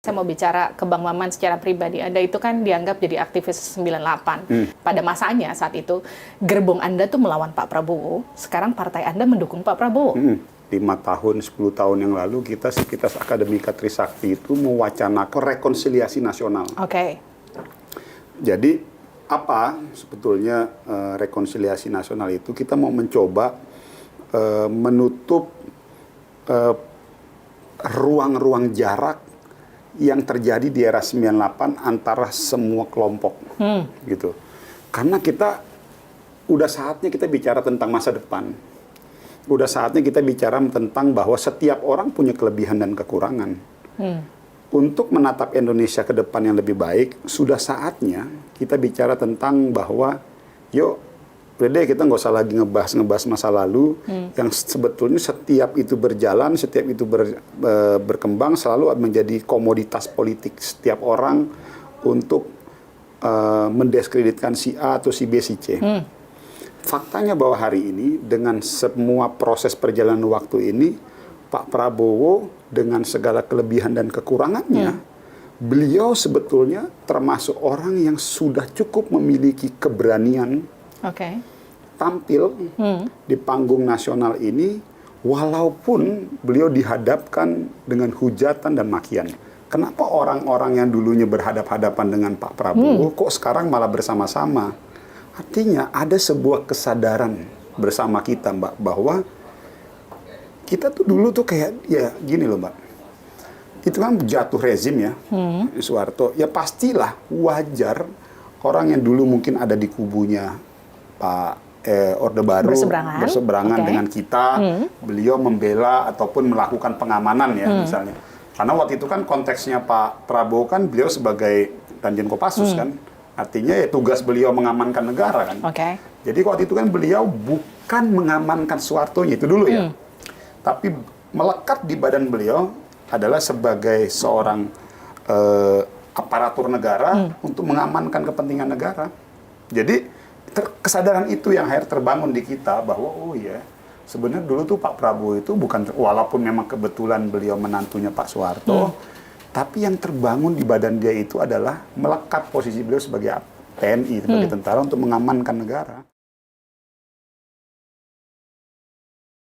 Saya mau bicara ke Bang Maman secara pribadi. Anda itu kan dianggap jadi aktivis 98. Pada masanya saat itu, gerbong Anda tuh melawan Pak Prabowo. Sekarang partai Anda mendukung Pak Prabowo. 5 tahun, 10 tahun yang lalu kita Sivitas Akademika Trisakti itu mewacanakan rekonsiliasi nasional. Oke. Jadi apa sebetulnya rekonsiliasi nasional itu? Kita mau mencoba menutup ruang-ruang jarak yang terjadi di era 98 antara semua kelompok, gitu. Karena kita udah saatnya kita bicara tentang masa depan. Udah saatnya kita bicara tentang bahwa setiap orang punya kelebihan dan kekurangan. Untuk menatap Indonesia ke depan yang lebih baik, sudah saatnya kita bicara tentang bahwa, yuk, udah deh kita nggak usah lagi ngebahas masa lalu, yang sebetulnya setiap itu berjalan, setiap itu berkembang, selalu menjadi komoditas politik setiap orang untuk mendiskreditkan si A atau si B, si C. Faktanya bahwa hari ini, dengan semua proses perjalanan waktu ini, Pak Prabowo dengan segala kelebihan dan kekurangannya, beliau sebetulnya termasuk orang yang sudah cukup memiliki keberanian tampil di panggung nasional ini, walaupun beliau dihadapkan dengan hujatan dan makian. Kenapa orang-orang yang dulunya berhadap-hadapan dengan Pak Prabowo kok sekarang malah bersama-sama? Artinya ada sebuah kesadaran bersama kita, Mbak, bahwa kita tuh dulu tuh kayak, ya gini loh, Mbak, itu kan jatuh rezim ya, Soeharto, ya pastilah wajar orang yang dulu mungkin ada di kubunya Pak Orde Baru berseberangan dengan kita, beliau membela ataupun melakukan pengamanan ya, misalnya. Karena waktu itu kan konteksnya Pak Prabowo kan beliau sebagai Danjen Kopassus kan, artinya ya tugas beliau mengamankan negara kan. Jadi waktu itu kan beliau bukan mengamankan Soehartonya itu dulu ya, tapi melekat di badan beliau adalah sebagai seorang aparatur negara untuk mengamankan kepentingan negara. Jadi kesadaran itu yang akhirnya terbangun di kita bahwa oh ya, sebenarnya dulu tuh Pak Prabowo itu bukan, walaupun memang kebetulan beliau menantunya Pak Soeharto, tapi yang terbangun di badan dia itu adalah melekat posisi beliau sebagai TNI, sebagai tentara untuk mengamankan negara.